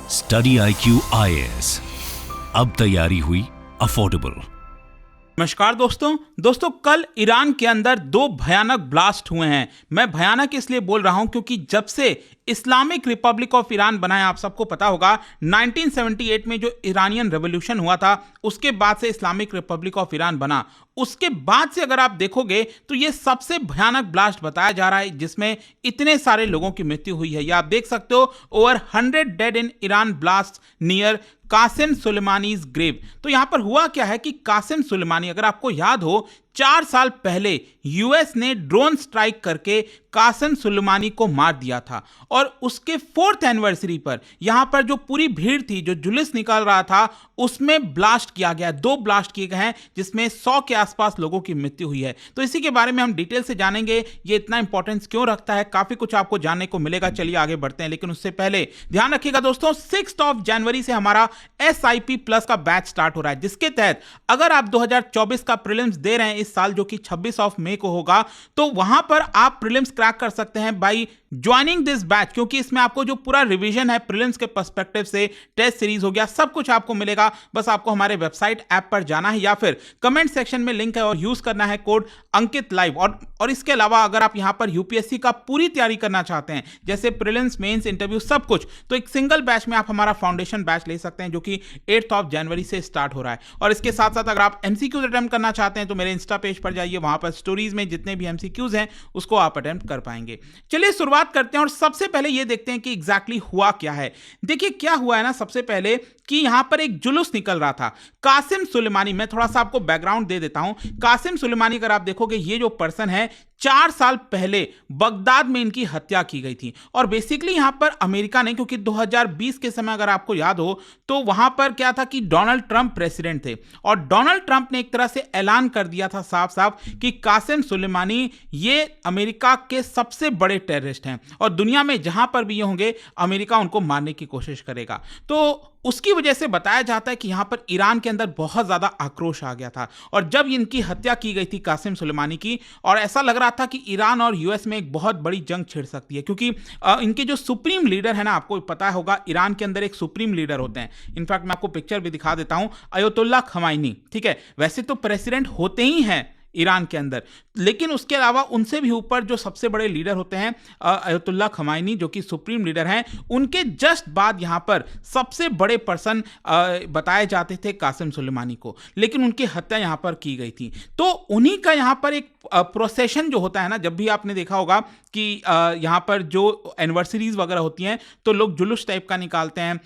Study IQ IAS, अब तैयारी हुई अफोर्डेबल। नमस्कार दोस्तों कल ईरान के अंदर दो भयानक ब्लास्ट हुए हैं। मैं भयानक इसलिए बोल रहा हूं क्योंकि जब से इस्लामिक रिपब्लिक ऑफ ईरान बना है, आप सबको पता होगा 1978 में जो ईरानियन रेवोल्यूशन हुआ था, उसके बाद से इस्लामिक रिपब्लिक ऑफ ईरान बना। उसके बाद से अगर आप देखोगे तो ये सबसे भयानक ब्लास्ट बताया जा रहा है जिसमें इतने सारे लोगों की मृत्यु हुई है। ये आप देख सकते हो, over 100 dead in Iran blast near Qasem Soleimani's grave. तो यहां पर हुआ क्या है कि कासिम सुलेमानी, अगर आपको याद हो, 4 साल पहले यूएस ने ड्रोन स्ट्राइक करके कासिम सुलेमानी को मार दिया था और उसके 4th एनिवर्सरी पर यहां पर जो पूरी भीड़ थी, जो जुलूस निकाल रहा था, उसमें ब्लास्ट किया गया। 2 ब्लास्ट किए गए हैं जिसमें 100 के आसपास लोगों की मृत्यु हुई है। तो इसी के बारे में हम डिटेल से जानेंगे, ये इतना इंपॉर्टेंस क्यों रखता है, काफी कुछ आपको जानने को मिलेगा। चलिए आगे बढ़ते हैं, लेकिन उससे पहले ध्यान रखिएगा दोस्तों, 6 जनवरी से हमारा SIP प्लस का बैच स्टार्ट हो रहा है, जिसके तहत अगर आप 2024 का प्रीलिम्स दे रहे हैं इस साल, जो कि 26 मई को होगा, तो वहां पर आप प्रीलिम्स क्रैक कर सकते हैं बाई ज्वाइनिंग दिस बैच, क्योंकि इसमें आपको जो पूरा रिवीजन है प्रीलिम्स के पर्सपेक्टिव से, टेस्ट सीरीज हो गया, सब कुछ आपको मिलेगा। बस आपको हमारे वेबसाइट ऐप पर जाना है या फिर कमेंट सेक्शन में लिंक है और यूज करना है कोड अंकित लाइव। और इसके अलावा अगर आप यहां पर यूपीएससी का पूरी तैयारी करना चाहते हैं, जैसे प्रीलिम्स, मेंस, इंटरव्यू, सब कुछ, तो एक सिंगल बैच में आप हमारा फाउंडेशन बैच ले सकते हैं, जो कि 8 जनवरी से स्टार्ट हो रहा है। और इसके साथ साथ अगर आप MCQs अटेम्प्ट करना चाहते हैं तो मेरे इंस्टा पेज पर जाइए, वहां पर स्टोरीज में जितने भी MCQs हैं उसको आप अटेम्प्ट कर पाएंगे। चलिए शुरुआत करते हैं और सबसे पहले ये देखते हैं कि एग्जैक्टली हुआ क्या है। देखिए क्या हुआ है ना, सबसे पहले कि यहां पर एक जुलूस निकल रहा था। कासिम सुलेमानी, मैं थोड़ा सा आपको बैकग्राउंड दे देता हूं। कासिम सुलेमानी अगर आप देखोगे, ये जो पर्सन है, 4 साल पहले बगदाद में इनकी हत्या की गई थी। और बेसिकली यहां पर अमेरिका ने, क्योंकि 2020 के समय अगर आपको याद हो तो वहां पर क्या था कि डोनाल्ड ट्रंप प्रेसिडेंट थे और डोनाल्ड ट्रंप ने एक तरह से ऐलान कर दिया था साफ साफ कि कासिम सुलेमानी ये अमेरिका के सबसे बड़े टेररिस्ट हैं और दुनिया में जहां पर भी ये होंगे अमेरिका उनको मारने की कोशिश करेगा। तो उसकी वजह से बताया जाता है कि यहां पर ईरान के अंदर बहुत ज्यादा आक्रोश आ गया था और जब इनकी हत्या की गई थी कासिम सुलेमानी की, और ऐसा लग रहा था कि ईरान और यूएस में एक बहुत बड़ी जंग छिड़ सकती है, क्योंकि इनके जो सुप्रीम लीडर है ना, आपको पता होगा ईरान के अंदर एक सुप्रीम लीडर होते हैं। इनफैक्ट मैं आपको पिक्चर भी दिखा देता हूं, अयतुल्ला खमैनी। ठीक है, वैसे तो प्रेसिडेंट होते ही हैं ईरान के अंदर, लेकिन उसके अलावा उनसे भी ऊपर जो सबसे बड़े लीडर होते हैं अयतुल्ला खमैनी, जो कि सुप्रीम लीडर हैं, उनके जस्ट बाद यहां पर सबसे बड़े पर्सन बताए जाते थे कासिम सुलेमानी को, लेकिन उनकी हत्या यहां पर की गई थी। तो उन्हीं का यहां पर एक प्रोसेशन जो होता है ना, जब भी आपने देखा होगा कि यहां पर जो एनिवर्सरीज वगैरह होती हैं तो लोग जुलूस टाइप का निकालते हैं,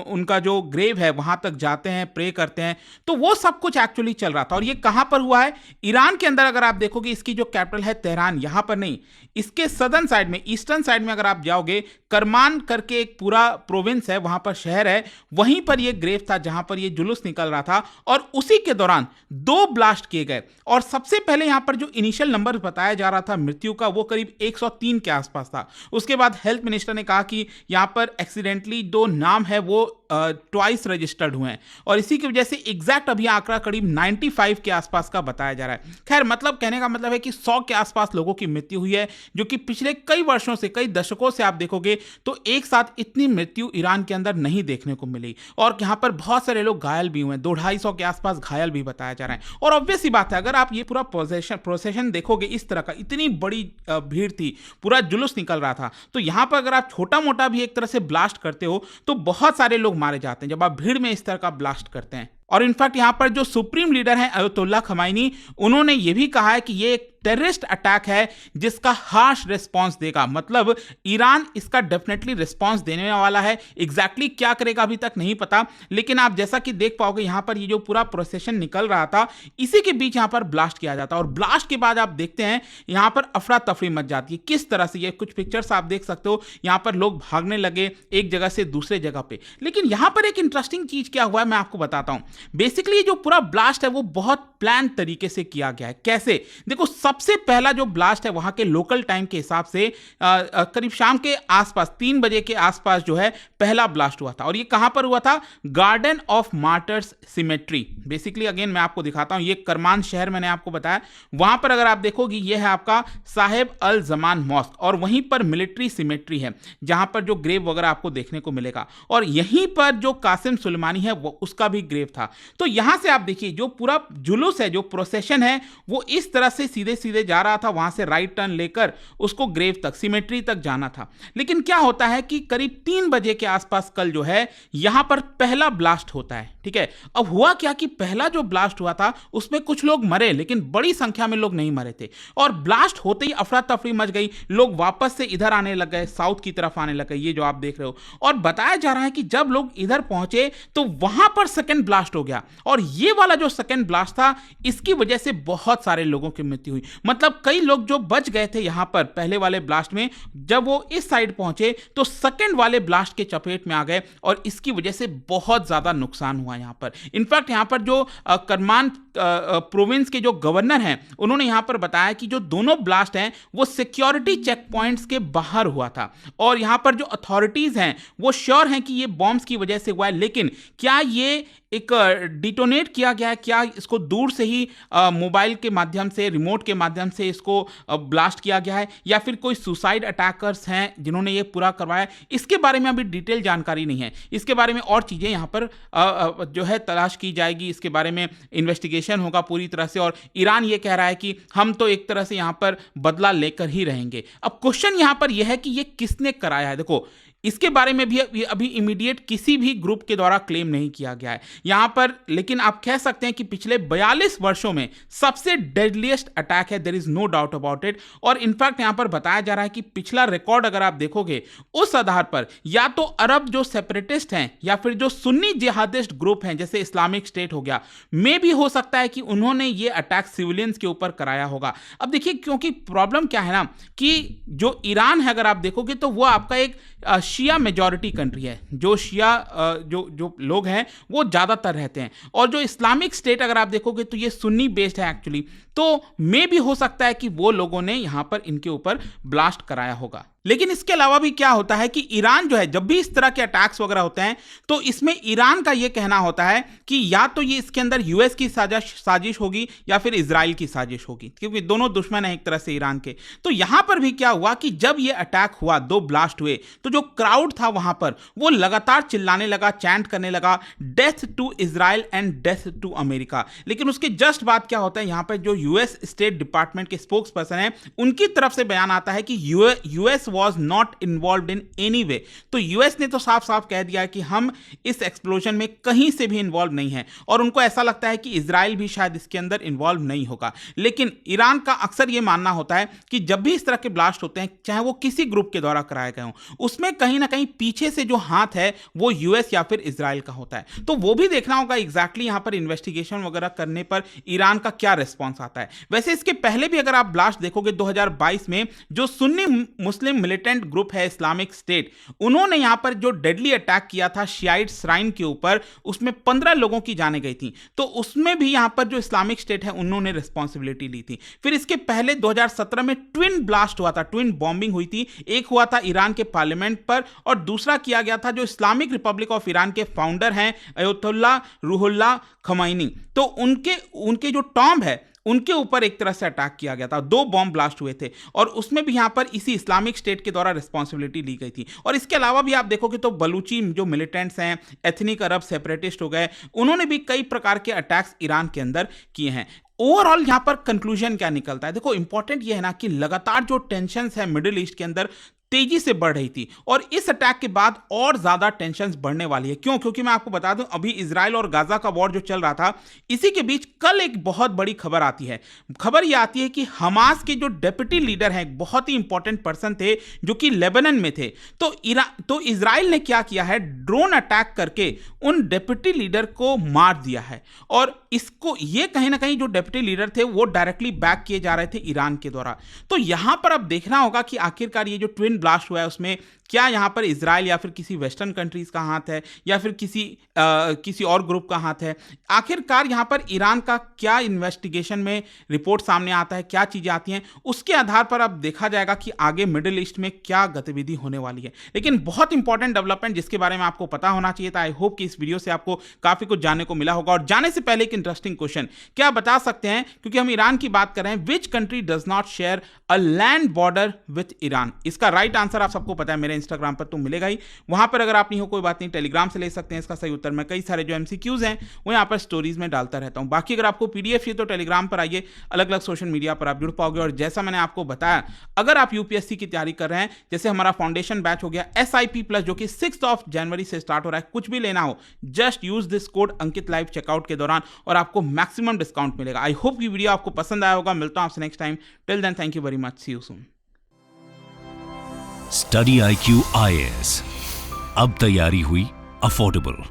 उनका जो ग्रेव है वहां तक जाते हैं, प्रे करते हैं। तो वो सब कुछ एक्चुअली चल रहा था। और ये कहां पर हुआ है? ईरान के अंदर अगर आप देखोगे, इसकी जो कैपिटल है तेहरान, यहां पर नहीं, इसके सदर्न साइड में, ईस्टर्न साइड में अगर आप जाओगे, करमान करके एक पूरा प्रोविंस है, वहां पर शहर है, वहीं पर यह ग्रेव था जहां पर यह जुलूस निकल रहा था। और उसी के दौरान 2 ब्लास्ट किए गए और सबसे पहले यहां पर जो इनिशियल नंबर बताया जा रहा था मृत्यु का, वो करीब 103 के आसपास था। उसके बाद हेल्थ मिनिस्टर ने कहा कि यहां पर एक्सीडेंटली 2 नाम है वो ट्वाइस रजिस्टर्ड हुए हैं और इसी की वजह से एग्जैक्ट अभी आंकड़ा करीब 95 के आसपास का बताया जा रहा है। खैर, मतलब कहने का मतलब है कि 100 के आसपास लोगों की मृत्यु हुई है, जो कि पिछले कई वर्षों से, कई दशकों से आप देखोगे तो एक साथ इतनी मृत्यु ईरान के अंदर नहीं देखने को मिली। और यहां पर बहुत सारे लोग घायल भी हुए हैं, 200-250 के आसपास घायल भी बताया जा रहा है। और ऑब्वियस ही बात है, अगर आप ये पूरा प्रोसेशन देखोगे, इस तरह का, इतनी बड़ी भीड़ थी, पूरा जुलूस निकल रहा था, तो यहां पर अगर आप छोटा मोटा भी एक तरह से ब्लास्ट करते हो तो बहुत सारे लोग मारे जाते हैं जब आप भीड़ में इस तरह का ब्लास्ट करते हैं। और इनफैक्ट यहां पर जो सुप्रीम लीडर हैं अयतुल्ला खमैनी, उन्होंने यह भी कहा है कि यह एक टेररिस्ट अटैक है जिसका हार्श रिस्पांस देगा। मतलब ईरान इसका डेफिनेटली रिस्पांस देने वाला है। एग्जैक्टली क्या करेगा अभी तक नहीं पता, लेकिन आप जैसा कि देख पाओगे यहां पर ये जो पूरा प्रोसेशन निकल रहा था, इसी के बीच यहां पर ब्लास्ट किया जाता है और ब्लास्ट के बाद आप देखते हैं यहां पर अफरा तफरी मच जाती है। किस तरह से, ये कुछ पिक्चर्स आप देख सकते हो, यहां पर लोग भागने लगे एक जगह से दूसरे जगह पे। लेकिन यहां पर एक इंटरेस्टिंग चीज क्या हुआ है मैं आपको बताता हूं। बेसिकली जो पूरा ब्लास्ट है वो बहुत प्लान तरीके से किया गया है। कैसे? देखो, सबसे पहला जो ब्लास्ट है वहां के लोकल टाइम के हिसाब से करीब शाम के आसपास 3 बजे के आसपास जो है पहला ब्लास्ट हुआ था। और ये कहां पर हुआ था? Garden of martyrs symmetry. Basically again मैं आपको दिखाता हूं, ये करमान शहर मैंने आपको बताया, वहां पर अगर आप देखोगे ये है आपका साहेब अल जमान मॉस्क, और वहीं पर मिलिट्री सिमेट्री है जहां पर जो ग्रेव वगैरह आपको देखने को मिलेगा, और यहीं पर जो कासिम सुलेमानी है वो उसका भी ग्रेव था। तो यहां से आप देखिए जो पूरा जुलूस है, जो प्रोसेशन है, वो इस तरह से सीधे सीधे जा रहा था, वहां से राइट टर्न लेकर उसको ग्रेव तक, सिमेट्री तक जाना था। लेकिन क्या होता है कि करीब 3 बजे के आसपास कल जो है यहां पर पहला ब्लास्ट होता है। ठीक है, अब हुआ क्या कि पहला जो ब्लास्ट हुआ था उसमें कुछ लोग मरे, लेकिन बड़ी संख्या में लोग नहीं मरे थे, और ब्लास्ट होते ही अफरा तफरी मच गई, लोग वापस से इधर आने लग गए, साउथ की तरफ आने लग गए, ये जो आप देख रहे हो। और बताया जा रहा है कि जब लोग इधर पहुंचे तो वहां पर सेकंड ब्लास्ट हो गया, और ये वाला जो सेकंड ब्लास्ट था इसकी वजह से बहुत सारे लोगों की मृत्यु हुई। मतलब कई लोग जो बच गए थे यहां पर पहले वाले ब्लास्ट में, जब वो इस साइड पहुंचे तो सेकंड वाले ब्लास्ट के चपेट में आ गए, और इसकी वजह से बहुत ज्यादा नुकसान हुआ यहां पर। इनफैक्ट यहां पर जो करमान प्रोविंस के जो गवर्नर हैं उन्होंने यहां पर बताया कि जो दोनों ब्लास्ट हैं वो सिक्योरिटी चेक पॉइंट्स के बाहर हुआ था, और यहां पर जो अथॉरिटीज हैं वो श्योर हैं कि ये बॉम्ब्स की वजह से हुआ है, लेकिन क्या ये एक डिटोनेट किया गया है, क्या इसको दूर से ही मोबाइल के माध्यम से, रिमोट के माध्यम से इसको ब्लास्ट किया गया है, या फिर कोई सुसाइड अटैकर्स हैं जिन्होंने ये पूरा करवाया, इसके बारे में अभी डिटेल जानकारी नहीं है। इसके बारे में और चीज़ें यहाँ पर जो है तलाश की जाएगी, इसके बारे में इन्वेस्टिगेशन होगा पूरी तरह से। और ईरान ये कह रहा है कि हम तो एक तरह से यहाँ पर बदला लेकर ही रहेंगे। अब क्वेश्चन यहाँ पर यह है कि ये किसने कराया है। देखो इसके बारे में भी अभी इमीडिएट किसी भी ग्रुप के द्वारा क्लेम नहीं किया गया है यहां पर, लेकिन आप कह सकते हैं कि पिछले 42 वर्षों में सबसे डेडलीस्ट अटैक है, there is no doubt about it. और इनफैक्ट यहां पर बताया जा रहा है कि पिछला रिकॉर्ड अगर आप देखोगे उस आधार पर या तो अरब जो सेपरेटिस्ट हैं या फिर जो सुन्नी जिहादिस्ट ग्रुप हैं जैसे इस्लामिक स्टेट हो गया, मे भी हो सकता है कि उन्होंने ये अटैक सिविलियंस के ऊपर कराया होगा। अब देखिए क्योंकि प्रॉब्लम क्या है ना कि जो ईरान है अगर आप देखोगे तो वो आपका एक शिया मेजॉरिटी कंट्री है, जो शिया जो लोग हैं वो ज़्यादातर रहते हैं, और जो इस्लामिक स्टेट अगर आप देखोगे तो ये सुन्नी बेस्ड है एक्चुअली। तो मे भी हो सकता है कि वो लोगों ने यहाँ पर इनके ऊपर ब्लास्ट कराया होगा। लेकिन इसके अलावा भी क्या होता है कि ईरान जो है जब भी इस तरह के अटैक्स वगैरह होते हैं तो इसमें ईरान का ये कहना होता है कि या तो ये इसके अंदर यूएस की साजिश होगी या फिर इजराइल की साजिश होगी, क्योंकि दोनों दुश्मन है एक तरह से ईरान के। तो यहां पर भी क्या हुआ कि जब ये अटैक हुआ, 2 ब्लास्ट हुए, तो जो क्राउड था वहां पर वो लगातार चिल्लाने लगा, चैंट करने लगा, death to Israel and death to America. लेकिन उसके जस्ट बाद क्या होता है, यहां पर जो यूएस स्टेट डिपार्टमेंट के स्पोक्स पर्सन है उनकी तरफ से बयान आता है कि US was not involved in any way। तो यूएस ने तो साफ साफ कह दिया कि हम इस एक्सप्लोजन में कहीं से भी इन्वॉल्व नहीं है, और उनको ऐसा लगता है कि इजराइल भी शायद इसके अंदर इन्वॉल्व नहीं होगा। लेकिन ईरान का अक्सर यह मानना होता है कि जब भी इस तरह के ब्लास्ट होते हैं, चाहे वो किसी ग्रुप के द्वारा कराए गए हों, उसमें कहीं ना कहीं पीछे से जो हाथ है वो यूएस या फिर इजराइल का होता है। तो वो भी देखना होगा एग्जैक्टली यहां पर इन्वेस्टिगेशन वगैरह करने पर ईरान का क्या रिस्पॉन्स आता है। वैसे इसके पहले भी अगर आप ब्लास्ट देखोगे 2022 में जो सुन्नी मुस्लिम मिलिटेंट ग्रुप है इस्लामिक स्टेट, उन्होंने यहां पर जो डेडली अटैक किया था शियाइट श्राइन के ऊपर, उसमें 15 लोगों की जानें गई थी। तो उसमें भी यहां पर जो इस्लामिक स्टेट है उन्होंने रिस्पॉन्सिबिलिटी ली थी। फिर इसके पहले 2017 में ट्विन ब्लास्ट हुआ था, ट्विन बॉम्बिंग हुई थी। एक हुआ था ईरान के पार्लियामेंट पर और दूसरा किया गया था जो इस्लामिक रिपब्लिक ऑफ ईरान के फाउंडर हैं अयतुल्ला रूहुल्लाह खमैनी। तो उनके जो टॉम्ब है उनके ऊपर एक तरह से अटैक किया गया था, 2 बॉम्ब ब्लास्ट हुए थे, और उसमें भी यहां पर इसी इस्लामिक स्टेट के द्वारा रिस्पॉन्सिबिलिटी ली गई थी। और इसके अलावा भी आप देखोगे तो बलूची जो मिलिटेंट्स हैं, एथनिक अरब सेपरेटिस्ट हो गए, उन्होंने भी कई प्रकार के अटैक्स ईरान के अंदर किए हैं। ओवरऑल यहां पर कंक्लूजन क्या निकलता है? देखो इंपॉर्टेंट ये है ना कि लगातार जो टेंशंस है मिडिल ईस्ट के अंदर तेजी से बढ़ रही थी, और इस अटैक के बाद और ज्यादा टेंशंस बढ़ने वाली है। क्यों? क्योंकि मैं आपको बता दूं अभी इजराइल और गाजा का वॉर जो चल रहा था, इसी के बीच कल एक बहुत बड़ी खबर आती है। खबर यह आती है कि हमास के जो डेप्यूटी लीडर हैं, एक बहुत ही इंपॉर्टेंट पर्सन थे जो कि लेबनान में थे, तो इजराइल ने क्या किया है, ड्रोन अटैक करके उन डेप्यूटी लीडर को मार दिया है। और इसको ये कहीं ना कहीं जो डेप्यूटी लीडर थे वो डायरेक्टली बैक किए जा रहे थे ईरान के द्वारा। तो यहां पर अब देखना होगा कि आखिरकार ये जो ट्विन ब्लास्ट हुआ है उसमें क्या यहाँ पर इजराइल या फिर किसी वेस्टर्न कंट्रीज का हाथ है या फिर किसी और ग्रुप का हाथ है? आखिरकार यहाँ पर ईरान का क्या इन्वेस्टिगेशन में रिपोर्ट सामने आता है, क्या चीजें आती हैं, उसके आधार पर अब देखा जाएगा कि आगे मिडिल ईस्ट में क्या गतिविधि होने वाली है। लेकिन बहुत इंपॉर्टेंट डेवलपमेंट जिसके बारे में आपको पता होना चाहिए था। आई होप कि इस वीडियो से आपको काफी कुछ जानने को मिला होगा। और जाने से पहले एक इंटरेस्टिंग क्वेश्चन, क्या आप बता सकते हैं, क्योंकि हम ईरान की बात कर रहे हैं, which country does not share a land border with Iran? इसका राइट आंसर आप सबको पता है, मेरे इंस्टाग्राम पर तो मिलेगा ही। वहां पर अगर आप नहीं हो कोई बात नहीं, टेलीग्राम से ले सकते हैं इसका सही उत्तर। मैं कई सारे जो एमसीक्यूज हैं वो यहाँ पर स्टोरीज में डालता रहता हूं। बाकी अगर आपको पीडीएफ चाहिए तो टेलीग्राम पर आइए, अलग अलग सोशल मीडिया पर आप जुड़ पाओगे। और जैसा मैंने आपको बताया, अगर आप यूपीएससी की तैयारी कर रहे हैं, जैसे हमारा फाउंडेशन बैच हो गया SIP प्लस, जो कि 6 जनवरी से स्टार्ट हो रहा है, कुछ भी लेना हो just use this code Ankit live checkout के दौरान और आपको मैक्सिमम डिस्काउंट मिलेगा। आई होप की वीडियो आपको पसंद आया होगा। मिलता हूं आपसे next time. Till then, thank you very much, see you soon. Study IQ IAS, अब तैयारी हुई अफोर्डेबल।